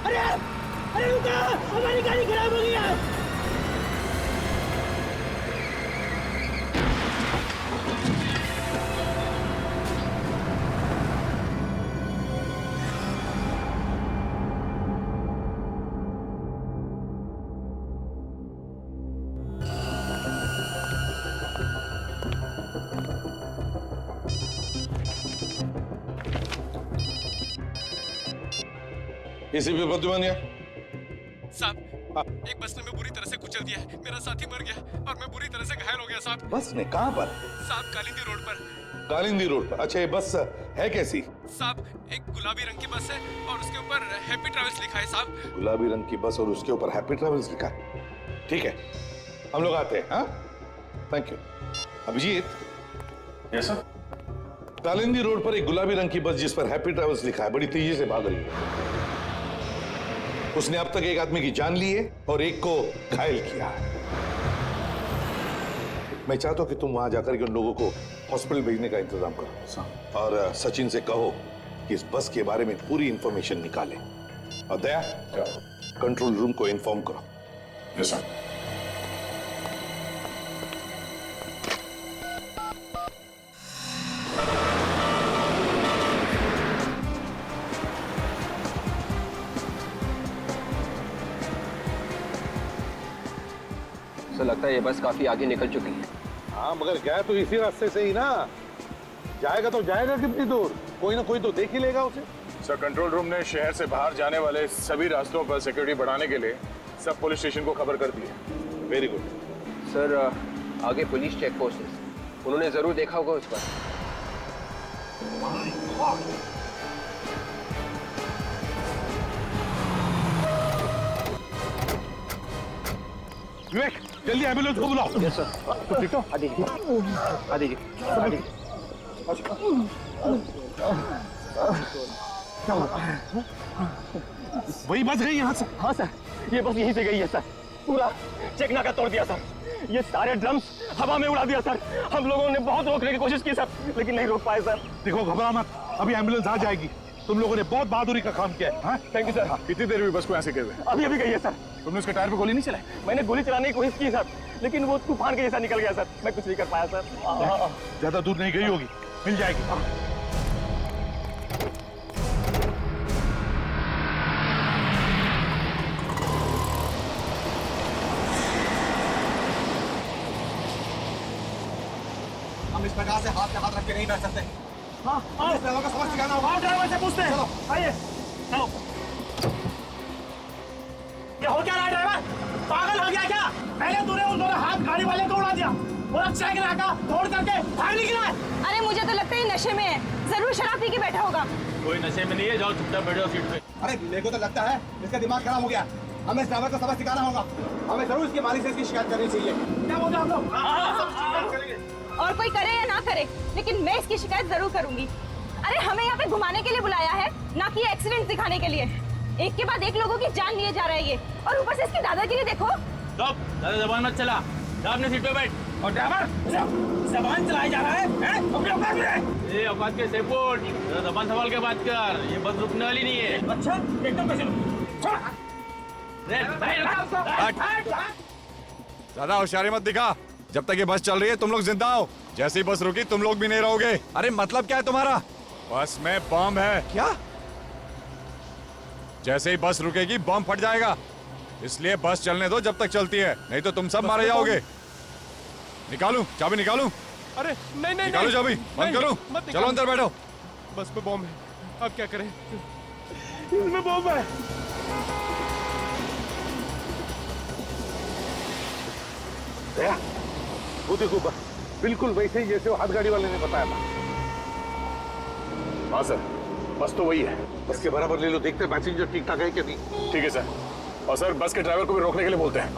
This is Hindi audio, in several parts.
अरे अरे रुको, हमारी गाड़ी खराब हो गई है। एसीपी प्रद्युमन साहब, एक बस ने मैं बुरी तरह से कुचल दिया है। मेरा साथी मर गया और मैं बुरी तरह से घायल हो गया साहब। बस ने कहां पर? साहब, कालिंदी रोड पर। कालिंदी रोड पर? अच्छा, ये बस है कैसी? साहब, एक गुलाबी रंग की बस है और उसके ऊपर हैप्पी ट्रैवल्स लिखा है साहब। गुलाबी रंग की बस और उसके ऊपर हैप्पी ट्रैवल्स लिखा है? ठीक है, हम लोग आते हैं। हाँ, thank you. Abhijeet. Yes sir. Kalindi road पर एक गुलाबी रंग की बस जिस पर हैप्पी ट्रैवल्स लिखा है बड़ी तेजी से भाग रही है। उसने अब तक एक आदमी की जान ली है और एक को घायल किया है। मैं चाहता हूं कि तुम वहां जाकर के उन लोगों को हॉस्पिटल भेजने का इंतजाम करो और सचिन से कहो कि इस बस के बारे में पूरी इंफॉर्मेशन निकाले। और दया, कंट्रोल रूम को इन्फॉर्म करो। Yes sir. तो लगता है ये बस काफी आगे निकल चुकी है। हाँ, मगर गया तो इसी रास्ते से ही ना। जाएगा तो जाएगा कितनी दूर? कोई ना कोई तो देख ही लेगा उसे। सर, कंट्रोल रूम ने शहर से बाहर जाने वाले सभी रास्तों पर सिक्योरिटी बढ़ाने के लिए सब पुलिस स्टेशन को खबर कर दी है। Very good. सर, आगे पुलिस चेक पोस्ट है, उन्होंने जरूर देखा होगा उस पर। विवेक, जल्दी एम्बुलेंस को बुलाओ। Yes sir. तो ठीक हो? आ दीजिए, आ दीजिए, आ दीजिए। वही बस गई यहाँ से? हाँ सर, ये बस यहीं से गई है सर। पूरा चेक नाका तोड़ दिया सर। ये सारे ड्रम्स हवा में उड़ा दिया सर। हम लोगों ने बहुत रोकने की कोशिश की सर, लेकिन नहीं रोक पाए सर। देखो, घबरा मत, अभी एम्बुलेंस आ जाएगी। तुम लोगों ने बहुत बहादुरी का काम किया है। Thank you sir. कितनी देर हुई बस को यहाँ से गए हुए? अभी अभी गई है सर। तुमने उसके टायर पे गोली नहीं चलाई? मैंने गोली चलाने की कोशिश की सर, लेकिन वो तूफान के जैसा निकल गया सर। मैं कुछ नहीं कर पाया सर। ज्यादा दूर नहीं गई होगी, मिल जाएगी। हम इस प्रकार से हाथ पे हाथ रख के नहीं बैठ सकते। हाँ, इस ड्राइवर का सबक सिखाना होगा। ड्राइवर से पूछते हैं। चलो। आइए, चलो। ये हो क्या रहा है ड्राइवर? पागल हो गया क्या? पहले तूने उन दोनों हाथ गाड़ी वाले को उड़ा दिया और चेक नाका तोड़ करके भाग निकला है। अरे मुझे तो लगता है ये नशे में है, जरूर शराब पी के बैठा होगा। कोई नशे में नहीं है, जाओ चुपचाप बैठो सीट पे। अरे मेरे को तो लगता है इसका दिमाग खराब हो गया। हमें इस ड्राइवर को सबक सिखाना होगा। हमें जरूर इसके मालिक से इसकी शिकायत करनी चाहिए। क्या बोलते आप लोग? सब चलेंगे। और कोई करे या ना करे, लेकिन मैं इसकी शिकायत जरूर करूंगी। अरे हमें यहाँ पे घुमाने के लिए बुलाया है, ना कि एक्सीडेंट दिखाने के लिए। एक के बाद एक लोगों की जान लिए जा रहा है ये, और ऊपर से इसकी दादागिरी देखो। ज्यादा जबान मत चला, जा अपने सीट पे बैठ। और ड्राइवर जबान चलाया जा रहा है? अपने औकात में रहे। ये औकात के सेपोर्ट, जबान संभाल के बात कर। ये बस रुकने वाली नहीं है। अच्छा, एकदम कैसे? ज्यादा होशियारी मत दिखा। जब तक ये बस चल रही है तुम लोग जिंदा हो। जैसी बस रुकी तुम लोग भी नहीं रहोगे। अरे मतलब क्या है तुम्हारा? बस में बम है। क्या? जैसे ही बस रुकेगी बम फट जाएगा, इसलिए बस चलने दो जब तक चलती है, नहीं तो तुम सब मारे जाओगे। निकालूं चाबी? निकालूं? अरे नहीं नहीं, निकालो चाबी, बंद करूं? चलो अंदर बैठो। बस पे बम है, अब क्या करें? इसमें बम है। दया, वो देखो बस बिल्कुल वैसे ही जैसे वो हाथ गाड़ी वाले ने बताया था। हाँ सर, बस तो वही है। बस के बराबर ले लो, देखते हैं पैसेंजर ठीक ठाक है कि नहीं। ठीक है सर। और सर, बस के ड्राइवर को भी रोकने के लिए बोलते हैं।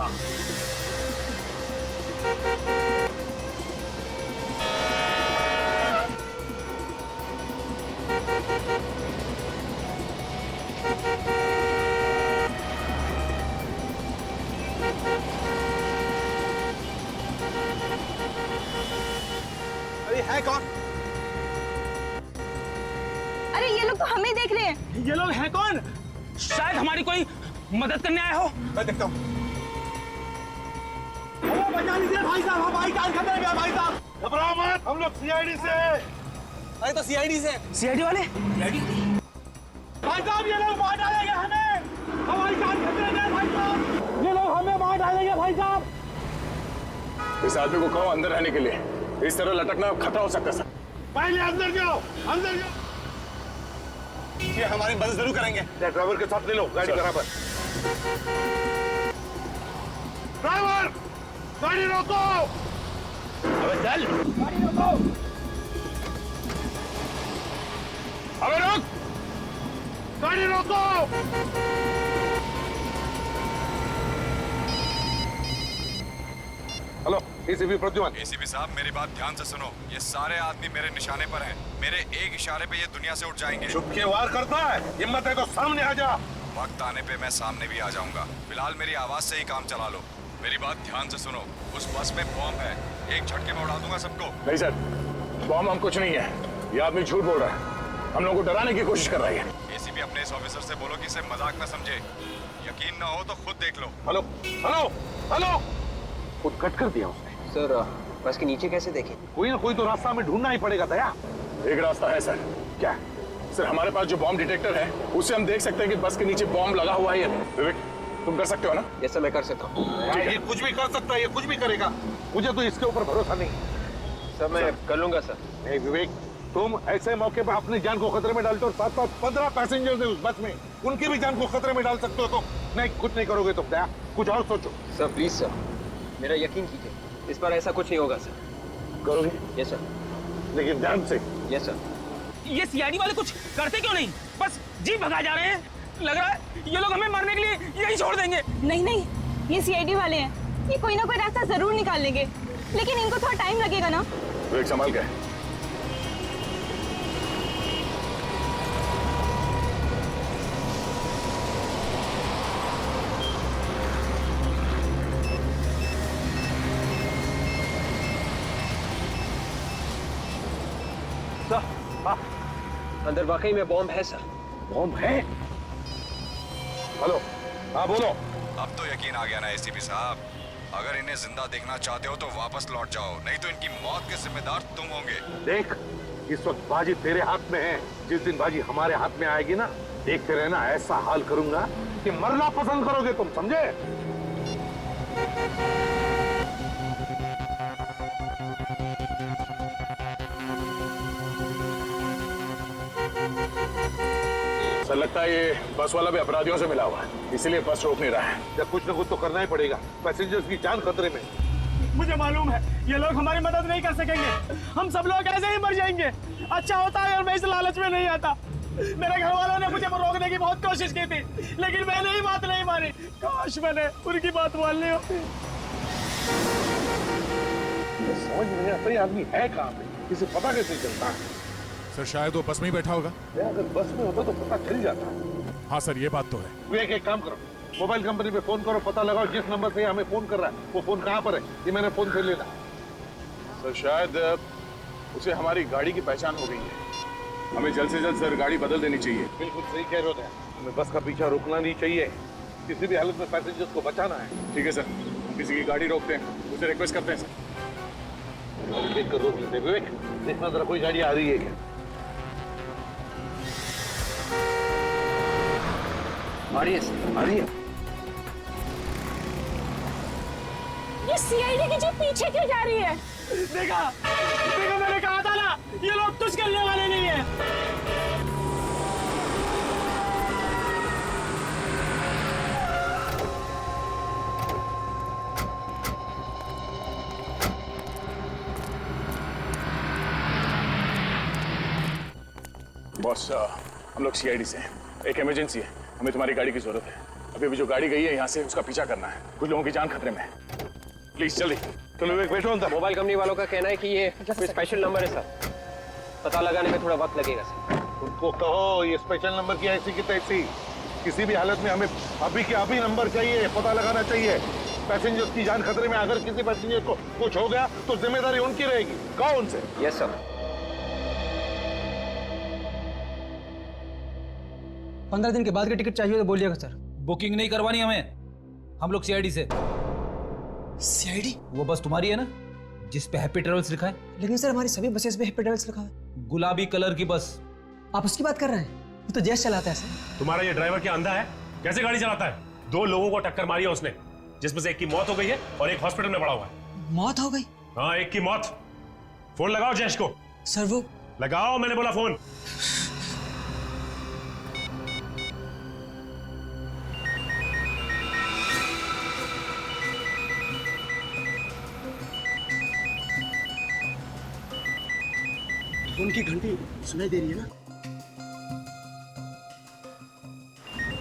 अरे है कौन? अरे ये लोग तो हमें देख रहे हैं। ये लोग हैं कौन? शायद हमारी कोई मदद करने आया हो। मैं देखता हूँ। बचा लीजिए भाई साहब, हमारी जान खतरे में है भाई साहब। घबराओ मत, हम लोग सीआईडी से। अरे तो सीआईडी से। सीआईडी वाले? भाई साहब ये लोग मार डालेंगे हमें, हमारी जान खतरे में है भाई साहब, ये लोग हमें मार डालेंगे भाई साहब। इस आदमी को कहो अंदर रहने के लिए, इस तरह लटकना खतरा हो सकता है सर। पहले अंदर जाओ, अंदर जाओ। ये हमारी मदद जरूर करेंगे। ड्राइवर के साथ ले लो गाड़ी बराबर। ड्राइवर गाड़ी रोको। अबे चल। गाड़ी रोको। अबे रोक, गाड़ी रोको। Hello ACP Pradyuman. एसीपी साहब मेरी बात ध्यान से सुनो, ये सारे आदमी मेरे निशाने पर हैं। मेरे एक इशारे पे ये दुनिया से उठ जाएंगे। चुप के वार करता है, हिम्मत है तो सामने आ जा। वक्त आने पे मैं सामने भी आ जाऊंगा, फिलहाल मेरी आवाज से ही काम चला लो। मेरी बात ध्यान से सुनो, उस बस में बॉम्ब है, एक झटके में उड़ा दूंगा सबको। नहीं सर, बॉम्ब हम कुछ नहीं है, ये आदमी झूठ बोल रहा है, हम लोगों को डराने की कोशिश कर रहा है। एसीपी अपने इस ऑफिसर से बोलो कि इसे मजाक न समझे, यकीन ना हो तो खुद देख लो। हेलो हेलो हेलो, खुद कट कर दिया उसने। सर बस के नीचे कैसे देखें? कोई ना कोई तो रास्ता हमें ढूंढना ही पड़ेगा दया। एक रास्ता है सर। क्या? सर हमारे पास जो बॉम्ब डिटेक्टर है उससे हम देख सकते हैं कि बस के नीचे बॉम्ब लगा हुआ है या नहीं। विवेक तुम कर सकते हो ना? ये सब मैं कर सकता हूँ। ये कुछ भी कर सकता है, ये कुछ भी करेगा, मुझे तो इसके ऊपर भरोसा नहीं। सर मैं कर लूंगा सर। नहीं विवेक, तुम ऐसे मौके पर अपनी जान को खतरे में डालते हो, साथ साथ 15 पैसेंजर्स है उस बस में, उनकी भी जान को खतरे में डाल सकते हो। तो नहीं, कुछ नहीं करोगे तुम दया, कुछ और सोचो। सर प्लीज सर, मेरा यकीन कीजिए, इस बार ऐसा कुछ नहीं होगा सर। करोगे? Yes sir. लेकिन ध्यान से। Yes sir. ये सीआईडी वाले कुछ करते क्यों नहीं? बस जीप भगा जा रहे हैं। लग रहा है ये लोग हमें मारने के लिए यही छोड़ देंगे। नहीं नहीं, ये सीआईडी वाले हैं, ये कोई ना कोई रास्ता जरूर निकाल लेंगे, लेकिन इनको थोड़ा टाइम लगेगा ना। विवेक संभाल के। अंदर वाकई में बॉम्ब है सर। बॉम्ब है? हेलो, हाँ बोलो। अब तो यकीन आ गया ना एसीपी साहब, अगर इन्हें जिंदा देखना चाहते हो तो वापस लौट जाओ, नहीं तो इनकी मौत के जिम्मेदार तुम होंगे। देख, इस वक्त बाजी तेरे हाथ में है, जिस दिन बाजी हमारे हाथ में आएगी ना, देखते रहना, ऐसा हाल करूंगा कि मरना पसंद करोगे तुम, समझे? सर लगता है ये बस वाला भी अपराधियों से मिला हुआ है, इसीलिए बस रोक नहीं रहा है। जब कुछ ना कुछ तो करना ही पड़ेगा, पैसेंजर्स की जान खतरे में। मुझे मालूम है ये लोग हमारी मदद नहीं कर सकेंगे, हम सब लोग ऐसे ही मर जाएंगे। अच्छा होता है अगर मैं इस लालच में नहीं आता। मेरे घर वालों ने मुझे रोकने की बहुत कोशिश की थी, लेकिन मैंने ही बात नहीं मानी। काश मैंने उनकी बात मान ली होती। समझ में नहीं आता ये आदमी है कहाँ पे, इसे पता कैसे चलता है? सर शायद वो बस में ही बैठा होगा। अगर बस में होता तो पता चल जाता। हाँ सर ये बात तो है। विवेक एक काम करो, मोबाइल कंपनी पे फोन करो, पता लगाओ जिस नंबर से हमें फोन कर रहा है वो फोन कहाँ पर है, ये मैंने फोन से लेना। सर शायद उसे हमारी गाड़ी की पहचान हो गई है, हमें जल्द से जल्द सर गाड़ी बदल देनी चाहिए। बिल्कुल सही कह रहे हो, हमें बस का पीछा रुकना नहीं चाहिए, किसी भी हालत में पैसेंजर्स को बचाना है। ठीक है सर, हम किसी की गाड़ी रोकते हैं, उसे रिक्वेस्ट करते हैं सर। देख कर रोक लेते। विवेक देखना जरा कोई गाड़ी आ रही है क्या? आ रही है सर। आ रही है। ये सीआईडी की जीप पीछे क्यों जा रही है? देखा देखा, मैंने कहा था ना ये लोग कुछ करने वाले नहीं है। बॉस हम लोग सीआईडी से हैं, एक इमरजेंसी है, हमें तुम्हारी गाड़ी की जरूरत है। अभी अभी जो गाड़ी गई है यहाँ से उसका पीछा करना है, कुछ लोगों की जान खतरे में है, प्लीज जल्दी। चलो विवेक बैठो अंदर। मोबाइल कंपनी वालों का कहना है कि ये कोई स्पेशल नंबर है सर, पता लगाने में थोड़ा वक्त लगेगा सर। उनको कहो ये स्पेशल नंबर की ऐसी की तैसी, किसी भी हालत में हमें अभी के अभी नंबर चाहिए, पता लगाना चाहिए। पैसेंजर्स की जान खतरे में, अगर किसी पैसेंजर को कुछ हो गया तो जिम्मेदारी उनकी रहेगी। कहो उनसे। Yes sir. 15 दिन के बाद की टिकट चाहिए तो बोलिएगा सर। बुकिंग नहीं करवानी हमें, हम लोग सीआईडी से। सीआईडी? वो बस तुम्हारी है ना, जिस पे हैप्पी ट्रेवल्स लिखा है? लेकिन सर हमारी सभी बसेस पे हैप्पी ट्रेवल्स लिखा है। गुलाबी कलर की बस। आप उसकी बात कर रहे हैं? वो तो जयेश चलाता है सर। तुम्हारा ये ड्राइवर क्या अंधा है? कैसे गाड़ी चलाता है? 2 लोगों को टक्कर मारी है उसने, जिसमें से एक की मौत हो गई है और एक हॉस्पिटल में पड़ा हुआ है। मौत हो गई? हाँ, एक की मौत। फोन लगाओ जयेश को। सर वो लगाओ, मैंने बोला फोन। उनकी घंटी सुनाई दे रही है ना?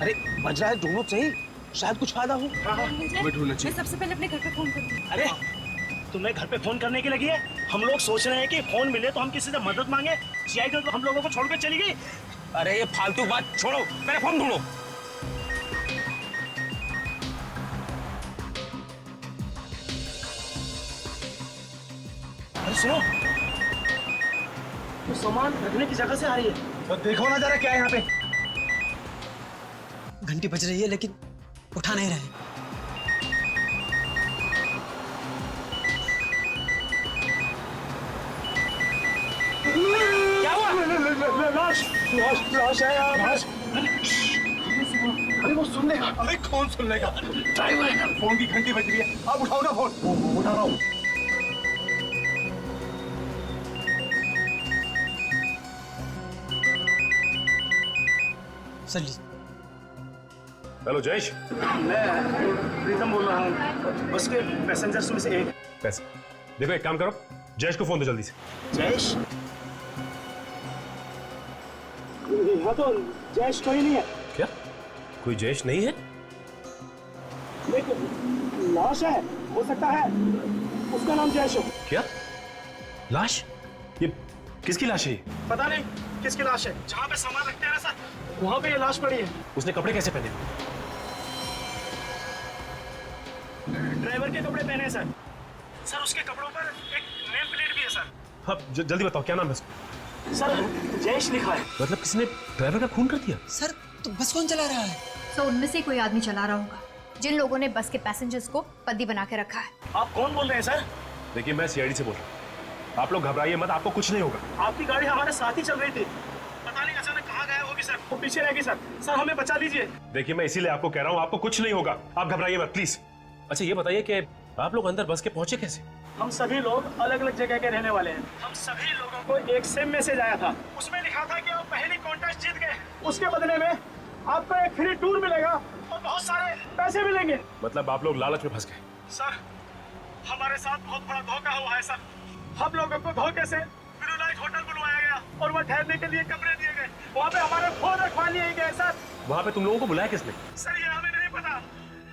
अरे बज रहा है, ढूंढो सही, शायद कुछ फायदा हो। मैं ढूंढना चाहिए। मैं सबसे पहले अपने घर पे फोन करूंगी। अरे तुम्हें घर पे फोन करने की लगी है? हम लोग सोच रहे हैं कि फोन मिले तो हम किसी से मदद मांगे। सीआईडी तो हम लोगों को छोड़कर चली गई। अरे ये फालतू बात छोड़ो, मेरे फोन ढूंढो। अरे सुनो, तो सामान रखने की जगह से आ रही है। तो देखो ना जरा क्या है यहाँ पे। घंटी बज रही है लेकिन उठा नहीं रहे। क्या हुआ? लाश लाश है यार, लाश। अरे वो सुन लेगा। अरे कौन सुन लेगा? ड्राइवर है। फोन की घंटी बज रही है, आप उठाओ ना फोन। उठा रहा हूँ। सर लीजिए। हेलो जयेश। मैं प्रीतम बोल रहा हूँ, बस के पैसेंजर्स में से एक। पैसे देखो, एक काम करो, जयेश को फोन दो जल्दी से। जयेश? यहाँ तो जयेश कोई नहीं है। क्या कोई जयेश नहीं है? लेकिन लाश है, हो सकता है उसका नाम जयेश हो। क्या लाश? ये किसकी लाश है? पता नहीं किसकी लाश है। जहाँ पे सामान रखते हैं ना सर, वहाँ पे ये लाश पड़ी है। उसने कपड़े कैसे पहने? ड्राइवर के कपड़े पहने हैं सर। सर उसके कपड़ों पर एक नेम प्लेट भी है सर। हाँ, जल्दी बताओ क्या नाम है उसका? सर जयेश लिखा है। मतलब किसी ने ड्राइवर का खून कर दिया? सर तो बस कौन चला रहा है? तो उनमें से कोई आदमी चला रहा होगा, जिन लोगों ने बस के पैसेंजर्स को बंदी बना के रखा है। आप कौन बोल रहे हैं सर? देखिए, मैं सीआईडी से बोल रहा हूँ। आप लोग घबराइए मत, आपको कुछ नहीं होगा। आपकी गाड़ी हमारे साथ ही चल रही थी, पता नहीं अचानक कहाँ गए होगी सर। वो पीछे रह गई सर। सर हमें बचा लीजिए। देखिए, मैं इसीलिए आपको कह रहा हूँ, आपको कुछ नहीं होगा, आप घबराइए मत प्लीज। अच्छा ये बताइए कि आप लोग अंदर बस के पहुंचे कैसे? हम सभी लोग अलग अलग जगह के रहने वाले हैं। हम सभी लोगों को एक सेम मैसेज आया था, उसमें लिखा था कि आप पहली कॉन्टेस्ट जीत गए, उसके बदले में आपको एक फ्री टूर मिलेगा और बहुत सारे पैसे मिलेंगे। मतलब आप लोग लालच में फंस गए? सर हमारे साथ बहुत बड़ा धोखा हुआ है सर। हम लोगों को धोखे से ब्लू-लाइट होटल बुलवाया गया और वहाँ ठहरने के लिए कमरे दिए गए। वहाँ पे हमारे फोन रखवा लिए गए सर। वहाँ पे तुम लोगों को बुलाया किसने? सर ये हमें नहीं पता।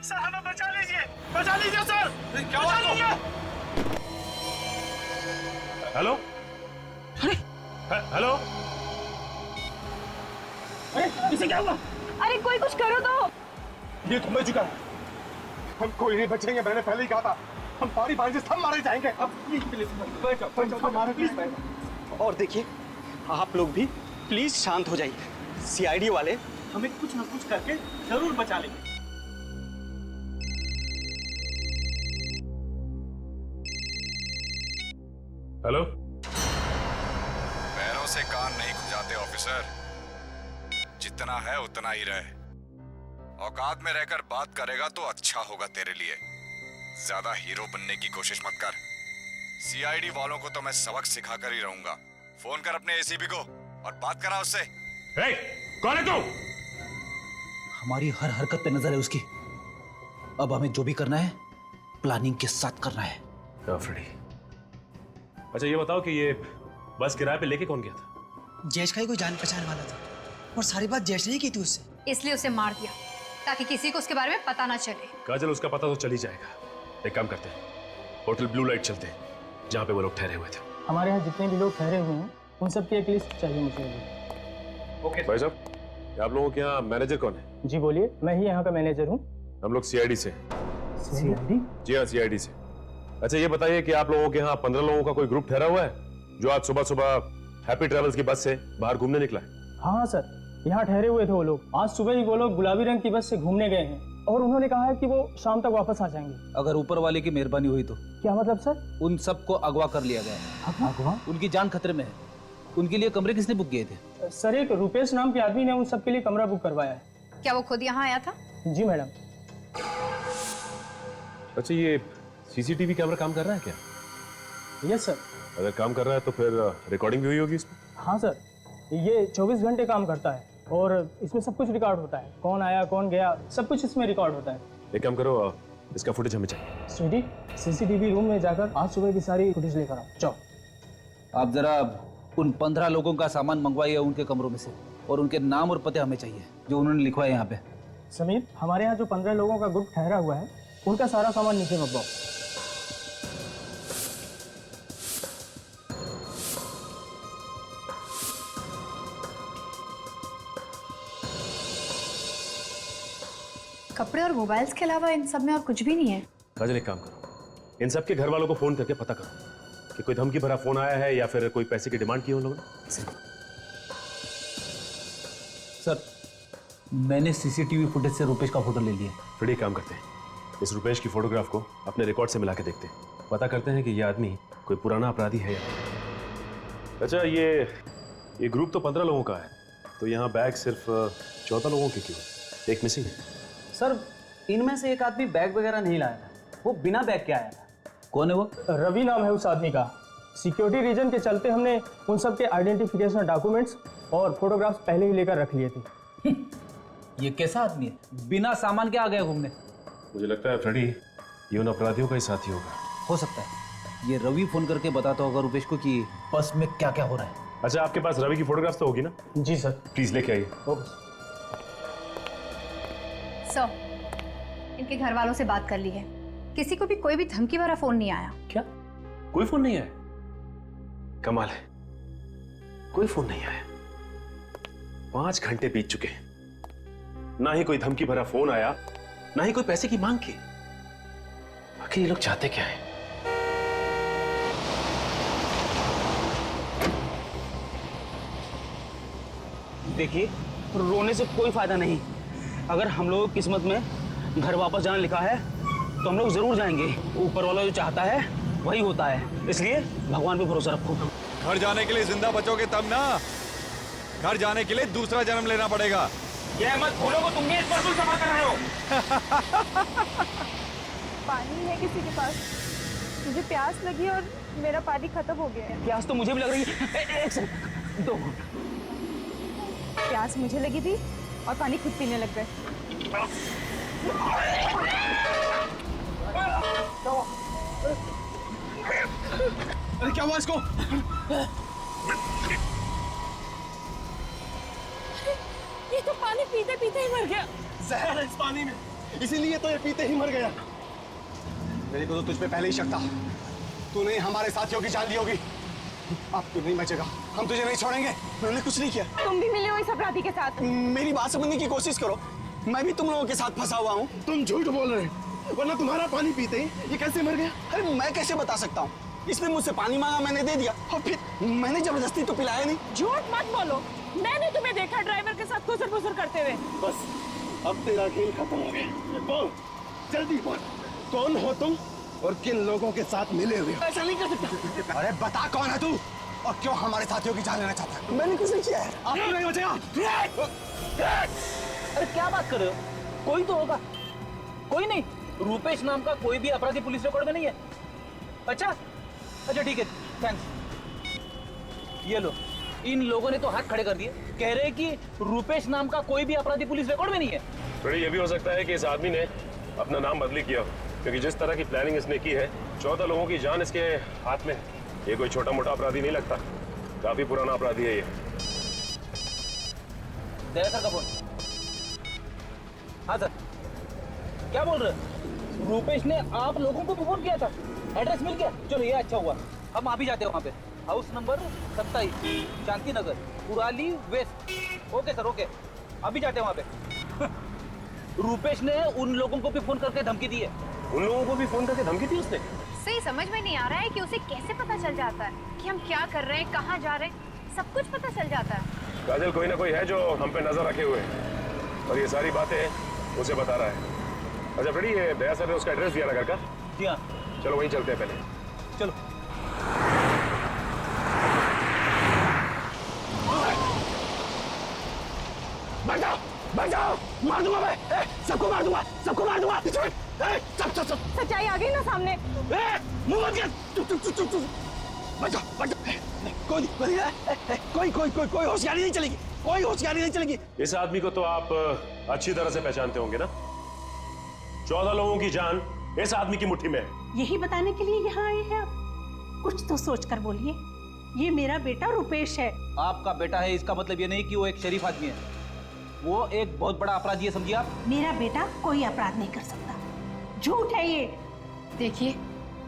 सर हमें बचा लीजिए, बचा लीजिए सर। क्या बचा लीजिए। हेलो? हेलो? अरे इसे क्या हुआ? अरे कोई कुछ करो तो। ये तो मर चुका है। हम कोई नहीं बचेंगे, मैंने पहले ही कहा था। हम पारी पारी से सब मारे जाएंगे। अब प्लीज हमारे प्लीज। और देखिए, आप लोग भी प्लीज शांत हो जाइए। सीआईडी वाले हमें कुछ ना कुछ करके जरूर बचा लेंगे। हेलो? पैरों से कान नहीं खुजाते ऑफिसर, जितना है उतना ही रहे। औकात में रहकर बात करेगा तो अच्छा होगा तेरे लिए। ज्यादा हीरो बनने की कोशिश मत कर। सीआईडी वालों को तो मैं सबक सिखाकर ही रहूंगा। फोन कर अपने एसीपी को और बात करा उससे। हे, कौन है तू? हमारी हर हरकत पे नजर है उसकी। अब हमें जो भी करना है प्लानिंग के साथ करना है। फ्रेडी। अच्छा ये बताओ कि ये बस किराए पे लेके कौन गया था? जयेश का ही कोई जान पहचान वाला था और सारी बात जयेश ने ही की थी उससे, इसलिए उसे मार दिया ताकि किसी को उसके बारे में पता ना चले। काजल, उसका पता तो चल ही जाएगा। एक काम करते हैं, होटल ब्लू लाइट चलते हैं जहाँ पे वो लोग ठहरे हुए थे। हमारे यहाँ जितने भी लोग ठहरे हुए हैं उन सब की एक लिस्ट चाहिए मुझे। ओके भाई साहब, आप लोगों के यहाँ मैनेजर कौन है? जी बोलिए, मैं ही यहाँ का मैनेजर हूँ। हम लोग सीआईडी से। सीआईडी? जी हाँ, सीआईडी से। अच्छा ये बताइए कि आप लोगों के यहाँ 15 लोगों का कोई ग्रुप ठहरा हुआ है जो आज सुबह सुबह हैप्पी ट्रेवल्स की बस से बाहर घूमने निकला है? हाँ सर, यहाँ ठहरे हुए थे वो लोग। आज सुबह ही वो लोग गुलाबी रंग की बस से घूमने गए हैं और उन्होंने कहा है कि वो शाम तक वापस आ जाएंगे। अगर ऊपर वाले की मेहरबानी हुई तो? क्या मतलब सर? उन सबको अगवा कर लिया गया है। अगवा? उनकी जान खतरे में है। उनके लिए कमरे किसने बुक किए थे? सर एक रुपेश नाम के आदमी ने उन सबके लिए कमरा बुक करवाया है। क्या वो खुद यहाँ आया था? जी मैडम। अच्छा, ये सीसीटीवी कैमरा काम कर रहा है क्या? Yes sir. अगर काम कर रहा है तो फिर रिकॉर्डिंग भी हुई होगी इसमें? हाँ सर, ये 24 घंटे काम करता है और इसमें सब कुछ रिकॉर्ड होता है। कौन आया कौन गया सब कुछ इसमें रिकॉर्ड होता है। एक काम करो, इसका फुटेज हमें चाहिए। स्वीटी, सीसीटीवी रूम में जाकर आज सुबह की सारी फुटेज लेकर आओ। जाओ। आप जरा उन 15 लोगों का सामान मंगवाइए उनके कमरों में से, और उनके नाम और पते हमें चाहिए जो उन्होंने लिखवाए यहाँ पे। समीर, हमारे यहाँ जो 15 लोगों का ग्रुप ठहरा हुआ है उनका सारा सामान नीचे मंगवाओ। कपड़े और मोबाइल्स के अलावा इन सब में और कुछ भी नहीं है। काजल, एक काम करो, इन सबके घर वालों को फोन करके पता करो कि कोई धमकी भरा फोन आया है या फिर कोई पैसे की डिमांड की है उन लोगों ने। सर, मैंने सीसीटीवी फुटेज से रुपेश का फोटो ले लिया। फिर एक काम करते हैं, इस रुपेश की फोटोग्राफ को अपने रिकॉर्ड से मिला के देखते हैं, पता करते हैं कि ये आदमी कोई पुराना अपराधी है या नहीं। अच्छा, ये ग्रुप तो 15 लोगों का है, तो यहाँ बैग सिर्फ 14 लोगों के क्यों? एक मिसिंग है। सर, इनमें से एक आदमी बैग वगैरह नहीं लाया था, वो बिना बैग के आया था। कौन है वो? रवि नाम है उस आदमी का। सिक्योरिटी रीजन के चलते हमने उन सब के आइडेंटिफिकेशन डॉक्यूमेंट्स और फोटोग्राफ्स पहले ही लेकर रख लिए थे। ये कैसा आदमी है, बिना सामान के आ गया घूमने? मुझे लगता है फ्रेडी ये उन अपराधियों का ही साथी होगा। हो सकता है ये रवि फोन करके बताता होगा रुपेश को कि बस में क्या क्या हो रहा है। अच्छा, आपके पास रवि की फोटोग्राफ तो होगी ना? जी सर। प्लीज लेके आइए। सर, इनके घर वालों से बात कर ली है, किसी को भी कोई भी धमकी भरा फोन नहीं आया। क्या? कोई फोन नहीं आया? कमाल है, कोई फोन नहीं आया। 5 घंटे बीत चुके हैं, ना ही कोई धमकी भरा फोन आया, ना ही कोई पैसे की मांग की। आखिर ये लोग चाहते क्या हैं? देखिए, रोने से कोई फायदा नहीं। अगर हम लोगों की किस्मत में घर वापस जाना लिखा है तो हम लोग जरूर जाएंगे। ऊपर वाला जो चाहता है वही होता है, इसलिए भगवान पे भरोसा रखो। घर जाने के लिए जिंदा बचोगे तब ना, घर जाने के लिए दूसरा जन्म लेना पड़ेगा। ये मत भूलो को तुम भी इस पर सफर कर रहे हो। पानी है किसी के पास? मुझे प्यास लगी और मेरा पानी खत्म हो गया है। प्यास तो मुझे भी लग रही है। एक सेकंड, दो। प्यास मुझे लगी थी और पानी खुद पीने लग गए। अरे क्या हुआ इसको? ये तो पानी पीते पीते ही मर गया। जहर है इस पानी में, इसीलिए तो ये पीते ही मर गया। मेरे को तो तुझ पे पहले ही शक था, तूने हमारे साथियों की जान ली होगी। अब तू नहीं बचेगा, हम तुझे नहीं छोड़ेंगे। उन्होंने कुछ नहीं किया। तुम भी मिले हो इस अपराधी के साथ? मेरी बात समझने की कोशिश करो, मैं भी तुम लोगों के साथ फंसा हुआ हूँ। तुम झूठ बोल रहे हो, वरना तुम्हारा पानी पीते ही ये कैसे मर गया? अरे मैं कैसे बता सकता हूँ? इसने मुझसे पानी मांगा, मैंने दे दिया, और फिर मैंने जबरदस्ती तो पिलाया नहीं। झूठ मत बोलो, मैंने तुम्हें देखा ड्राइवर के साथ खुसर फुसर करते हुए। बस अब तेरा खेल खत्म हो गया। बोल, जल्दी बोल, कौन हो तुम और किन लोगों के साथ मिले हुए हो? ऐसा नहीं कर सकता। अरे बता, कौन है तू और क्यों हमारे साथियों की जान लेना चाहता है? मैंने कुछ नहीं किया है। आप नहीं बचेगा। अरे क्या बात कर रहे हो? कोई तो होगा। कोई नहीं, रुपेश नाम का कोई भी अपराधी पुलिस रिकॉर्ड में नहीं है। अच्छा अच्छा, ठीक है, थैंक्स। ये लो, इन लोगों ने तो हाथ खड़े कर दिए, कह रहे हैं कि रुपेश नाम का कोई भी अपराधी पुलिस रिकॉर्ड में नहीं है। थोड़ी ये भी हो सकता है कि इस आदमी ने अपना नाम बदली किया, क्योंकि जिस तरह की प्लानिंग इसने की है, 14 लोगों की जान इसके हाथ में है। ये कोई छोटा मोटा अपराधी नहीं लगता, काफी पुराना अपराधी है ये। सर का फोन। हाँ सर, क्या बोल रहे हैं? रुपेश ने आप लोगों को फोन किया था, एड्रेस मिल गया? चलो ये अच्छा हुआ, हम आ भी जाते हैं वहाँ पे। House number 27, Shanti Nagar, Kurali west. Okay sir, okay, अभी जाते हैं वहाँ पे। रुपेश ने उन लोगों को भी फोन करके धमकी दी है। उन लोगों को भी फोन करके धमकी दी उसने? सही समझ में नहीं आ रहा है कि उसे कैसे पता चल जाता है कि हम क्या कर रहे हैं, कहाँ जा रहे हैं, सब कुछ पता चल जाता है। काजल कोई ना कोई है जो हम पे नजर रखे हुए है और ये सारी बातें उसे बता रहा है। अच्छा फ्रेडी, ये दया सर ने उसका एड्रेस दिया ना घर का? जी हाँ। चलो वहीं चलते हैं पहले। चलो। बैठ जाओ, बैठ जाओ, मार दूंगा मैं, सबको मार दूंगा, सबको मार दूंगा। सब। सच्चाई आ गई ना सामने। मुंह बंद कर, चुप। बैठ जाओ। कोई होशियारी नहीं चलेगी, कोई होशियारी नहीं चलेगी। इस आदमी को तो आप अच्छी तरह से पहचानते होंगे ना? 14 लोगों की जान इस आदमी की मुट्ठी में है। यही बताने के लिए यहाँ आए हैं आप? कुछ तो सोच कर बोलिए। ये मेरा बेटा रुपेश है। आपका बेटा है इसका मतलब ये नहीं कि वो एक शरीफ आदमी है, वो एक बहुत बड़ा अपराधी है, समझिए आप। मेरा बेटा कोई अपराध नहीं कर सकता, झूठ है ये। देखिए,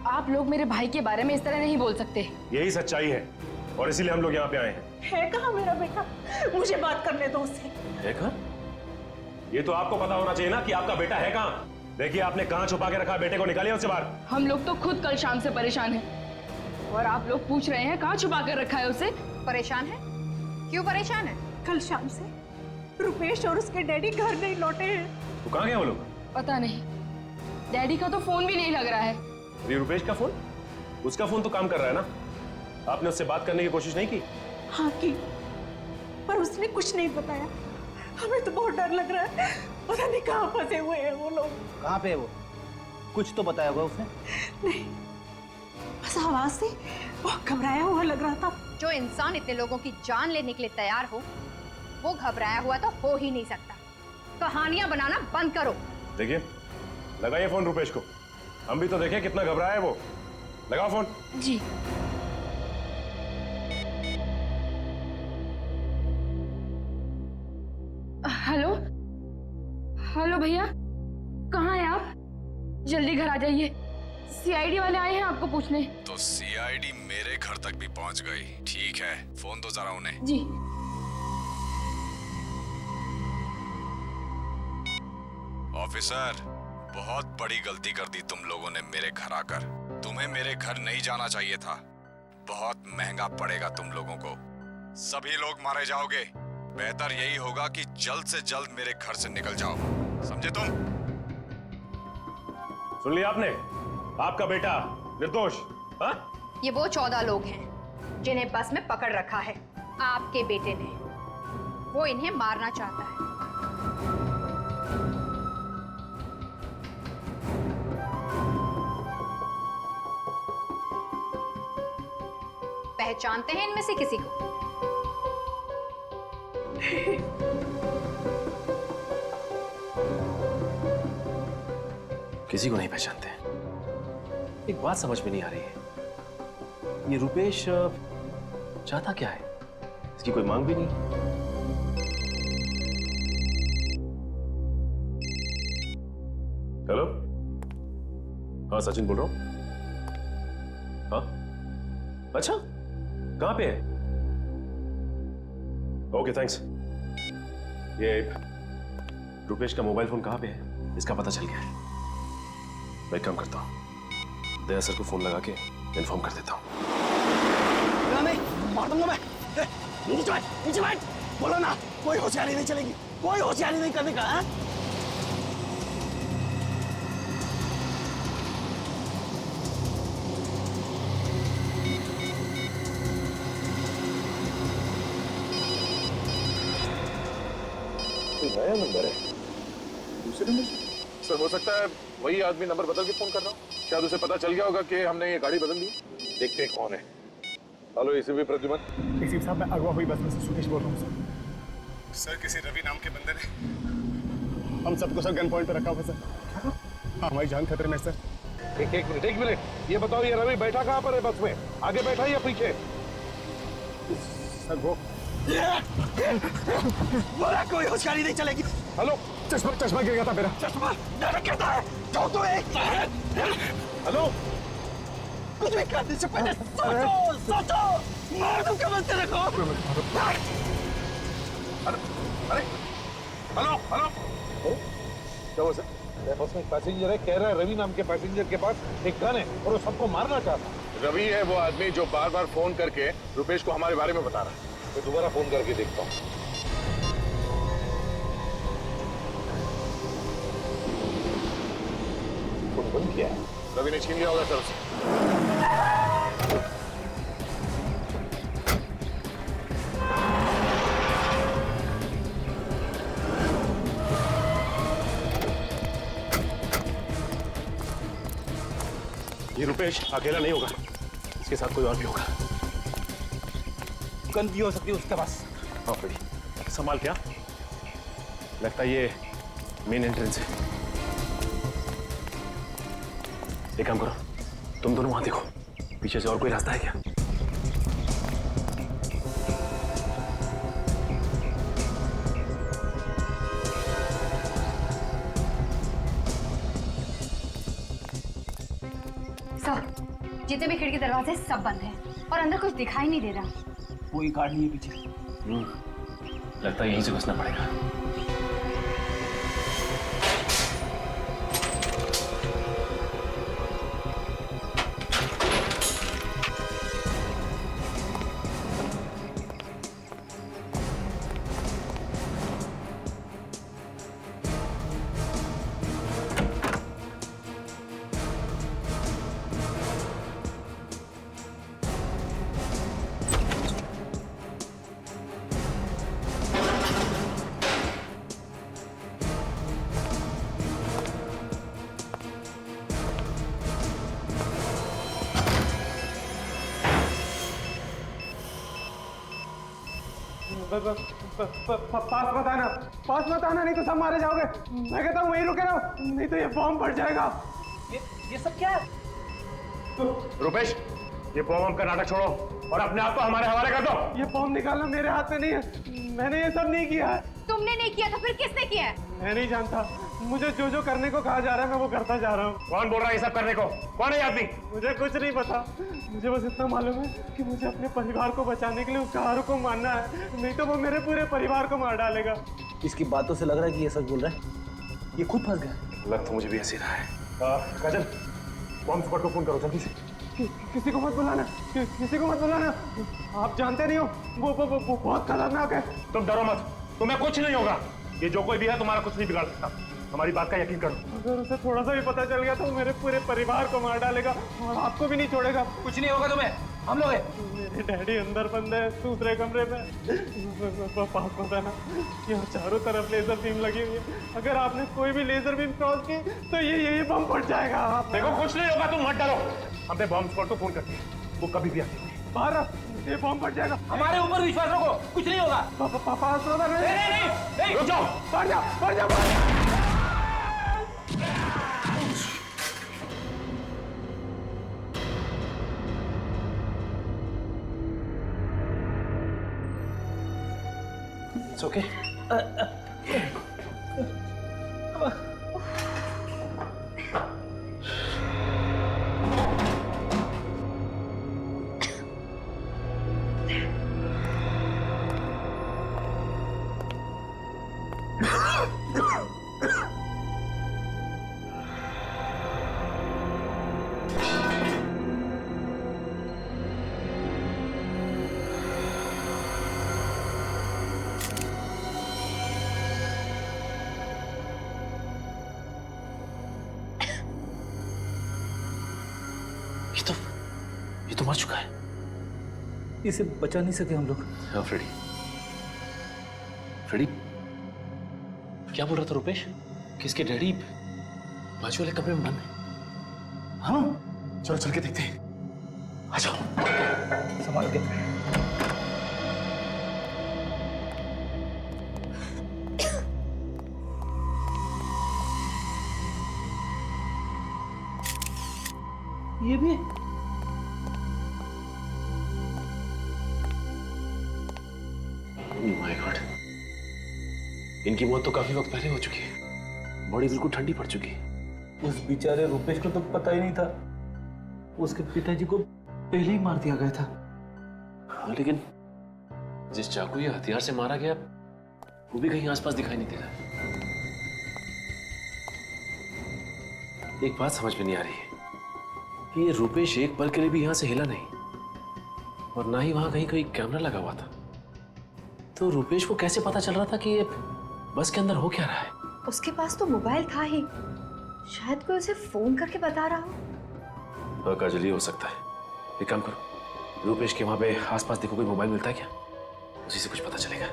आप लोग मेरे भाई के बारे में इस तरह नहीं बोल सकते। यही सच्चाई है और इसीलिए हम लोग यहाँ पे आए हैं। है कहाँ मेरा बेटा? मुझे बात करने दो उससे। है कहाँ? ये तो आपको पता होना चाहिए ना कि आपका बेटा है कहाँ। देखिए, आपने कहाँ छुपा के रखा, बेटे को निकालिए उससे बाहर। हम लोग तो खुद कल शाम से परेशान हैं और आप लोग पूछ रहे हैं कहाँ छुपा कर रखा है उसे। परेशान है? क्यों परेशान है? कल शाम से रुपेश और उसके डैडी घर नहीं लौटे हैं। तो कहाँ गए वो लोग? पता नहीं, डैडी का तो फोन भी नहीं लग रहा है। अरे रुपेश का फोन? उसका फोन तो काम कर रहा है ना? आपने उससे बात करने की कोशिश नहीं की? हाँ की, पर उसने कुछ नहीं बताया। हमें तो बहुत डर लग रहा है, पता नहीं कहाँ फंसे हुए हैं वो लोग। कहाँ पे है वो? कुछ तो बताया होगा उसने? नहीं, बस आवाज से बहुत घबराया हुआ लग रहा था। जो इंसान इतने लोगों की जान लेने के लिए तैयार हो, वो घबराया हुआ तो हो ही नहीं सकता। कहानियां बनाना बंद करो। देखिए, लगाइए फोन रुपेश को, हम भी तो देखें कितना घबराया है वो। लगाओ फोन। जी। हेलो हेलो भैया, कहाँ हैं आप? जल्दी घर आ जाइए, सीआईडी वाले आए हैं आपको पूछने। तो सीआईडी मेरे घर तक भी पहुंच गई। ठीक है, फोन दो जरा उन्हें। जी। ऑफिसर, बहुत बड़ी गलती कर दी तुम लोगों ने मेरे घर आकर। तुम्हें मेरे घर नहीं जाना चाहिए था। बहुत महंगा पड़ेगा तुम लोगों को। सभी लोग मारे जाओगे। बेहतर यही होगा कि जल्द से जल्द मेरे घर से निकल जाओ, समझे तुम? सुन लिया आपने? आपका बेटा निर्दोष। हाँ? ये वो 14 लोग हैं जिन्हें बस में पकड़ रखा है आपके बेटे ने। वो इन्हें मारना चाहता है। पहचानते हैं इनमें से किसी को? किसी को नहीं पहचानते। एक बात समझ में नहीं आ रही है, ये रुपेश चाहता क्या है? इसकी कोई मांग भी नहीं। हेलो, हाँ सचिन बोल रहा हूं। हाँ, अच्छा, कहां पे है? Okay thanks. ये रुपेश का मोबाइल फोन कहां पे है? इसका पता चल गया है। मैं एक काम करता हूं, दया सर को फोन लगा के इन्फॉर्म कर देता हूं। नहीं, मार दूंगा मैं। नीचे बैठ, बोलो ना, कोई होशियारी नहीं चलेगी, कोई होशियारी नहीं करने का। है? नया नंबर है, दूसरे नंबर से? सर हो सकता है वही आदमी नंबर बदल के फोन कर रहा हूँ। शायद उसे पता चल गया होगा कि हमने ये गाड़ी बदल दी। देखते हैं कौन है। Hello ACP Pradyuman. एसीपी साहब, मैं अगवा हुई बस में से सुकेश बोल रहा हूँ सर। किसी रवि नाम के बंदे ने हम सबको सर गन पॉइंट पे रखा हुआ सर। हाँ, हमारी जान खतरे में सर। एक मिनट, ये बताओ ये रवि बैठा कहाँ पर है बस में? आगे बैठा या पीछे? सर वो बोला कोई होशियारी नहीं चलेगी। हेलो, चश्मा गिर गया था मेरा। चश्मा गिरता है, जाओ तो एक। हेलो, कुछ भी करने से पहले सोचो, मार दूं क्या बनते रखो। अरे हेलो, क्या हुआ सर? बस में पैसेंजर है, कह रहा है रवि नाम के पैसेंजर के पास एक गन है और वो सबको मारना चाहता है। रवि है वो आदमी जो बार बार फोन करके रुपेश को हमारे बारे में बता रहा है। मैं दोबारा फोन करके देखता हूँ। फोन बंद किया है। रवि ने छीन लिया होगा सर उसे। ये रुपेश अकेला नहीं होगा, इसके साथ कोई और भी होगा। गन भी हो सकती है उसके पास। हाँ फ्रेडी, संभाल क्या? लगता है ये मेन एंट्रेंस है। एक काम करो, तुम दोनों वहां देखो, पीछे से और कोई रास्ता है क्या? सर, जितने भी खिड़की दरवाजे सब बंद हैं और अंदर कुछ दिखाई नहीं दे रहा। कोई गार्ड नहीं है पीछे। लगता है यहीं से घुसना पड़ेगा। पास मत आना नहीं तो सब मारे जाओगे। मैं कहता हूँ वहीं रुके रहो, नहीं तो ये बॉम्ब फट जाएगा। ये सब क्या है? रुपेश, ये बॉम्ब का नाटक छोड़ो और अपने आप को हमारे हवाले कर दो। ये बॉम्ब निकालना मेरे हाथ में नहीं है, मैंने ये सब नहीं किया है। तुमने नहीं किया तो फिर किसने किया है? मैं नहीं जानता, मुझे जो जो करने को कहा जा रहा है मैं वो करता जा रहा हूँ। कौन बोल रहा है ये सब करने को? कौन है ये आदमी? मुझे कुछ नहीं पता, मुझे बस इतना मालूम है कि मुझे अपने परिवार को बचाने के लिए उस कार को मारना है, नहीं तो वो मेरे पूरे परिवार को मार डालेगा। इसकी बातों से लग रहा है कि ये सच बोल रहा है। ये खुद फंस गया। लग तो मुझे भी ऐसे रहा है। काजल, बॉम्ब स्क्वाड को फोन करो जल्दी से। किसी को मत बुलाना, किसी को मत बुलाना। आप जानते नहीं हो वो बहुत खतरनाक है। तुम डरो मत, तुम्हें कुछ नहीं होगा। ये जो कोई भी है तुम्हारा कुछ नहीं बिगाड़ सकता, हमारी बात का यकीन करो। अगर उसे थोड़ा सा भी पता चल गया तो वो मेरे पूरे परिवार को मार डालेगा और आपको भी नहीं छोड़ेगा। कुछ नहीं होगा तुम्हें, हम लोग हैं। मेरे डैडी अंदर बंद है दूसरे कमरे में। पास मत आना, यहाँ चारों तरफ लेजर बीम लगी हुई है, अगर आपने कोई भी लेजर बीम क्रॉस की तो ये बम फट जाएगा। देखो कुछ नहीं होगा, तुम मत डरो। हमने बॉम्ब स्क्वाड को फोन कर दिया, वो कभी भी आती है। बाहर ये बम फट जाएगा। हमारे ऊपर विश्वास रखो, कुछ नहीं होगा। पास मत आना। नहीं, रुक जाओ, बढ़ जाओ, बढ़ जाओ, बढ़ जाओ। It's okay. ये तो मर चुका है। इसे बचा नहीं सके हम लोग। हाँ फ्रेडी, फ्रेडी क्या बोल रहा था रुपेश? किसके डैडी बाजू वाले कमरे में बंद है? हाँ चलो चल के देखते हैं। आ जाओ, संभाल के। ये भी माय गॉड, इनकी मौत तो काफी वक्त पहले हो चुकी है, बॉडी बिल्कुल ठंडी पड़ चुकी है। उस बेचारे रुपेश को तो पता ही नहीं था, उसके पिताजी को पहले ही मार दिया गया था। हाँ लेकिन जिस चाकू या हथियार से मारा गया वो भी कहीं आसपास दिखाई नहीं दे रहा। एक बात समझ में नहीं आ रही है कि ये रुपेश एक पल के लिए भी यहां से हिला नहीं और ना ही वहां कहीं कोई कैमरा लगा हुआ था। तो रुपेश को कैसे पता चल रहा था कि ये बस के अंदर हो क्या रहा है? उसके पास तो मोबाइल था ही, शायद कोई उसे फोन करके बता रहा हो। हाँ काजल, ये हो सकता है। एक काम करो, रुपेश के वहां पे आसपास देखो, कोई मोबाइल मिलता है क्या? उसी से कुछ पता चलेगा।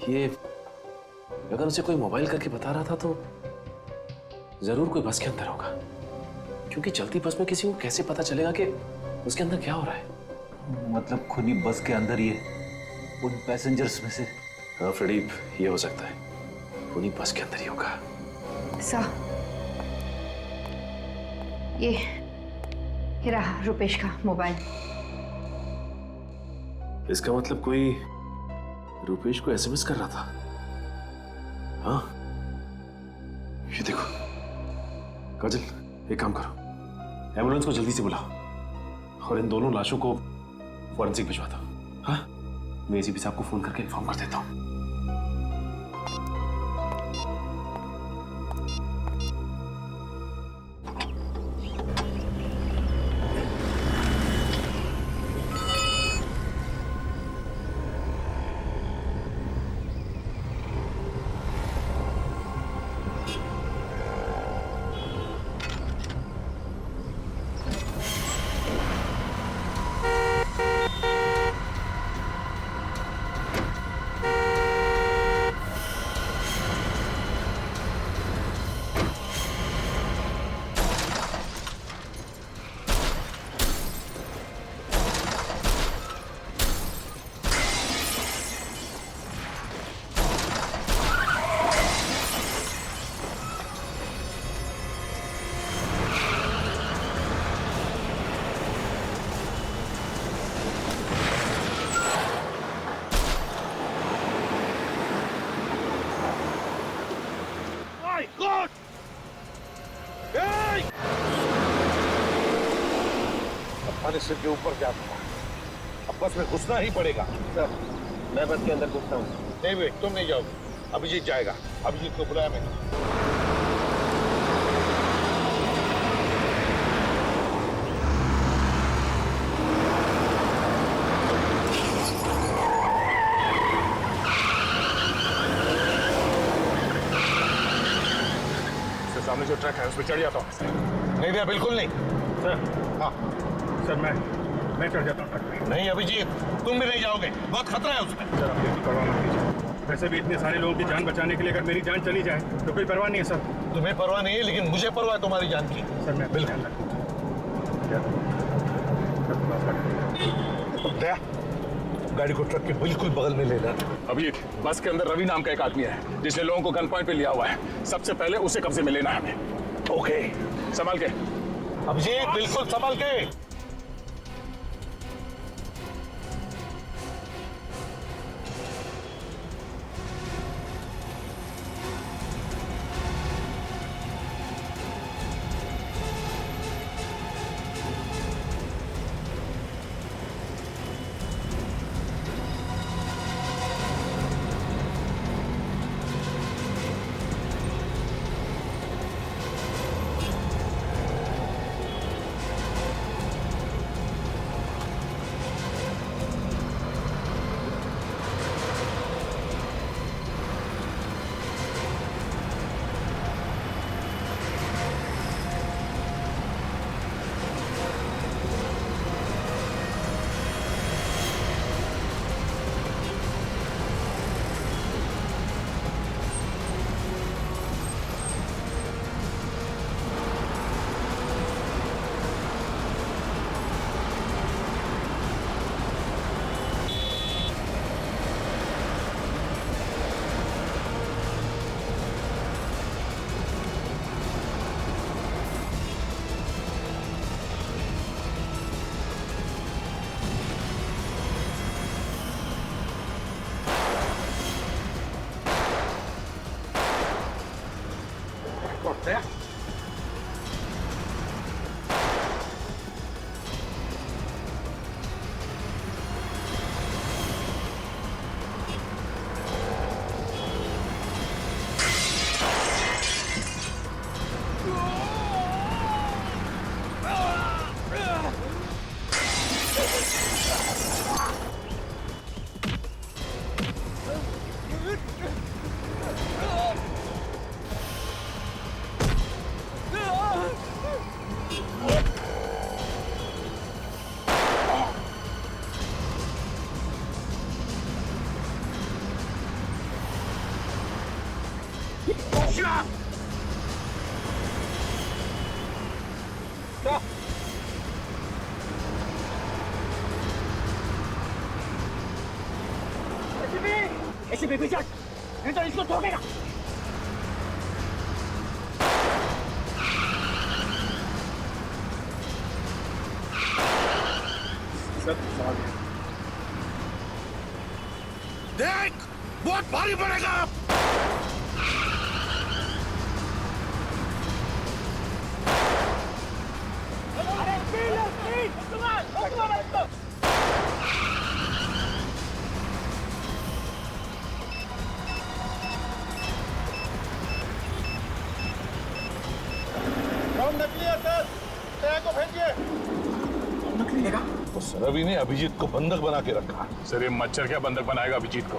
ये अगर उसे कोई मोबाइल करके बता रहा था तो जरूर कोई बस के अंदर होगा, क्योंकि चलती बस में किसी को कैसे पता चलेगा कि उसके अंदर क्या हो रहा है? मतलब खुनी बस के अंदर ही है, उन पैसेंजर्स में से। हाँ फ्रेडी, ये हो सकता है, खुनी बस के अंदर ही होगा। ये रहा रुपेश का मोबाइल। इसका मतलब कोई रुपेश को एसएमएस कर रहा था। हाँ, ये देखो काजल, एक काम करो, एम्बुलेंस को जल्दी से बुलाओ और इन दोनों लाशों को फॉरेंसिक भिजवा दो। हाँ, मैं एसीपी साहब को फोन करके इन्फॉर्म कर देता हूँ। हमारे सिर के ऊपर क्या था? अब बस में घुसना ही पड़ेगा। सर, मैं बस के अंदर घुसता हूँ। नहीं बेट, तुम नहीं जाओगे, अभिजीत जाएगा। अभिजीत को बुलाया मैंने। सामने जो ट्रक है उस पर चढ़ जाता हूँ। नहीं भैया, बिल्कुल नहीं। सर, हाँ सर मैं चढ़ जाता हूँ। नहीं अभिजीत, तुम भी नहीं जाओगे, बहुत खतरा है उसमें। सर, आप बिल्कुल परवाह मत कीजिए। वैसे भी इतने सारे लोगों की जान बचाने के लिए अगर मेरी जान चली जाए तो कोई परवाह नहीं है सर। तुम्हें परवाह नहीं है, लेकिन मुझे परवाह है तुम्हारी जान की। सर मैं बिल्कुल। दया, गाड़ी को ट्रक के बिल्कुल बगल में लेना। अभी बस के अंदर रवि नाम का एक आदमी है जिसने लोगों को गन पॉइंट पे लिया हुआ है। सबसे पहले उसे कब्जे में लेना है हमें। ओके, संभाल के अभिजीत, बिल्कुल संभाल के। दया, एसीपी पीछे हट, नहीं तो इसको ठोकेगा। देख, बहुत भारी पड़ेगा। अरे स्पीड, तुम्हारा नकली है सर, तय को भेजिए। नकली लेगा? तो सरवी ने अभिजीत को बंधक बना के रखा। सर ये मच्छर क्या बंधक बनाएगा अभिजीत को?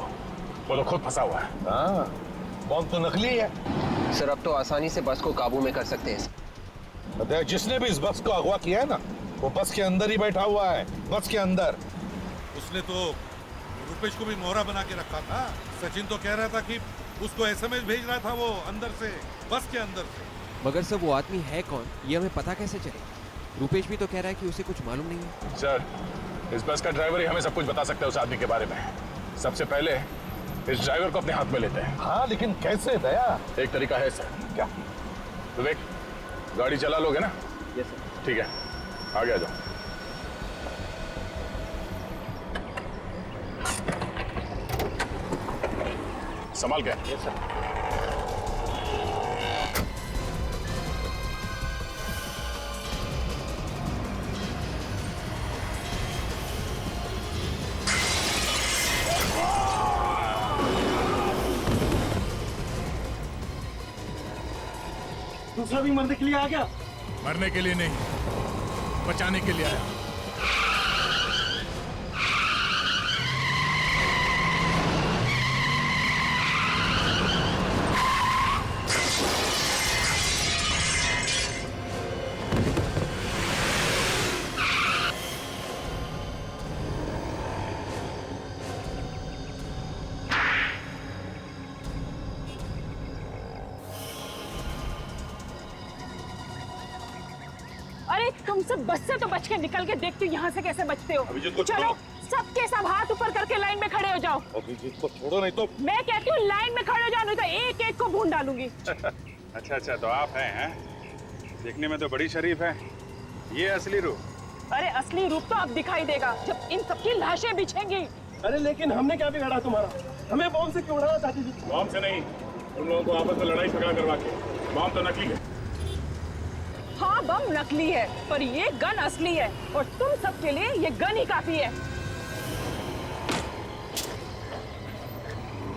वो तो खुद फंसा हुआ है। हाँ, बॉम्ब तो नकली है। सर अब तो आसानी से बस को काबू में कर सकते हैं। जिसने भी इस बस को अगवा किया है ना, वो बस के अंदर ही बैठा हुआ है, बस के अंदर। उसने तो रुपेश को भी मोहरा बना के रखा था। सचिन तो कह रहा था कि उसको एसएमएस भेज रहा था वो अंदर से, बस के अंदर से। मगर सर वो आदमी है कौन, ये हमें पता कैसे चले? रुपेश भी तो कह रहा है कि उसे कुछ मालूम नहीं है। सर इस बस का ड्राइवर ही हमें सब कुछ बता सकता है उस आदमी के बारे में। सबसे पहले इस ड्राइवर को अपने हाथ में लेते हैं। हाँ लेकिन कैसे दया? एक तरीका है सर। क्या? विवेक गाड़ी चला लोगे ना? Yes sir. ठीक है, आगे आ जाओ। संभाल के। Yes sir. दूसरा भी मरने के लिए आ गया। मरने के लिए नहीं, बचाने के लिए आया। अरे तुम सब बस से तो बच के निकल के देखते हो यहाँ से कैसे बचते हो। अभिजीत को चलो सबके सब हाथ ऊपर करके लाइन में खड़े हो जाओ। अभिजीत को छोड़ो नहीं तो। मैं कहती हूँ लाइन में खड़े हो जाओ, नहीं तो एक एक को भून डालूंगी। अच्छा तो आप हैं? देखने में तो बड़ी शरीफ है। ये असली रूप? अरे असली रूप तो अब दिखाई देगा जब इन सबकी लाशें बिछेंगी। अरे लेकिन हमने क्या बिगाड़ा तुम्हारा? हमें बॉम्ब से क्यों उड़ाना चाहती थी? बॉम्ब से नहीं, उन लोगों को आपस में लड़ाई झगड़ा करवा के। बॉम्ब तो नकली है। हाँ बम नकली है पर ये गन असली है और तुम सबके लिए ये गन ही काफी है।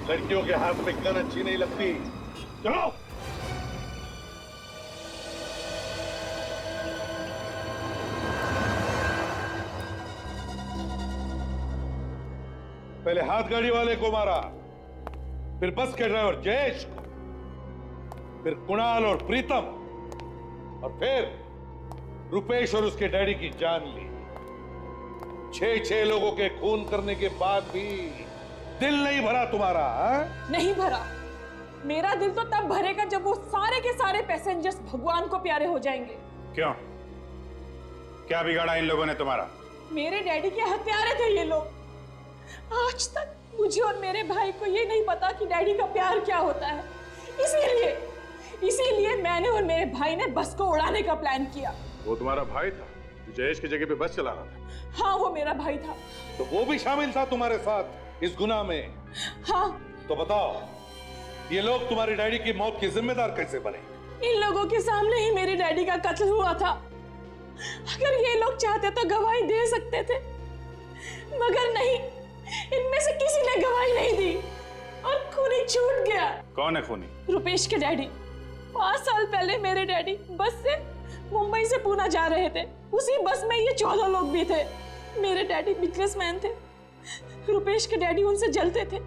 लड़कियों के हाथ में गन अच्छी नहीं लगती। चलो। पहले हाथ गाड़ी वाले को मारा, फिर बस के ड्राइवर जयेश को, फिर कुणाल और प्रीतम, और फिर रुपेश और उसके डैडी की जान ली। 6 लोगों के खून करने के बाद भी दिल नहीं भरा तुम्हारा? नहीं भरा। मेरा दिल तो तब भरेगा जब वो सारे के सारे पैसेंजर्स भगवान को प्यारे हो जाएंगे। क्यों? क्या बिगाड़ा इन लोगों ने तुम्हारा? मेरे डैडी के हत्यारे थे ये लोग। आज तक मुझे और मेरे भाई को ये नहीं पता कि डैडी का प्यार क्या होता है। इसीलिए मैंने और मेरे भाई ने बस को उड़ाने का प्लान किया। वो तुम्हारा भाई था जो जयेश की जगह पे बस चला रहा था? हाँ वो मेरा भाई था। तो वो भी शामिल था तुम्हारे साथ इस गुनाह में? हाँ। तो बताओ ये लोग तुम्हारी डैडी की मौत के जिम्मेदार कैसे बने? इन लोगों के सामने ही मेरे डैडी का कत्ल हुआ था। अगर ये लोग चाहते तो गवाही दे सकते थे, मगर नहीं, इनमें से किसी ने गवाही नहीं दी और खूनी छूट गया। कौन है खूनी? रुपेश के डैडी। 5 साल पहले मेरे डैडी बस से मुंबई से पूना जा रहे थे। उसी बस में ये 14 लोग भी थे। मेरे डैडी बिजनेसमैन थे। रुपेश के डैडी उनसे जलते थे।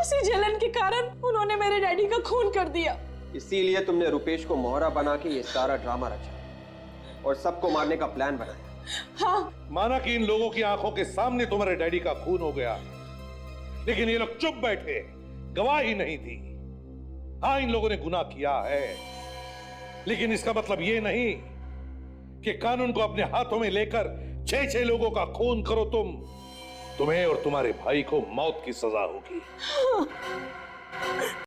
उसी जलन के कारण उन्होंने मेरे डैडी का खून कर दिया। इसीलिए तुमने रुपेश को मोहरा बना के ये सारा ड्रामा रचा और सबको मारने का प्लान बनाया। हाँ। माना कि इन लोगों की आंखों के सामने तुम्हारे डैडी का खून हो गया, लेकिन ये लोग चुप बैठे, गवाही नहीं दी। हाँ, इन लोगों ने गुनाह किया है, लेकिन इसका मतलब ये नहीं कि कानून को अपने हाथों में लेकर 6-6 लोगों का खून करो तुम्हें और तुम्हारे भाई को मौत की सजा होगी।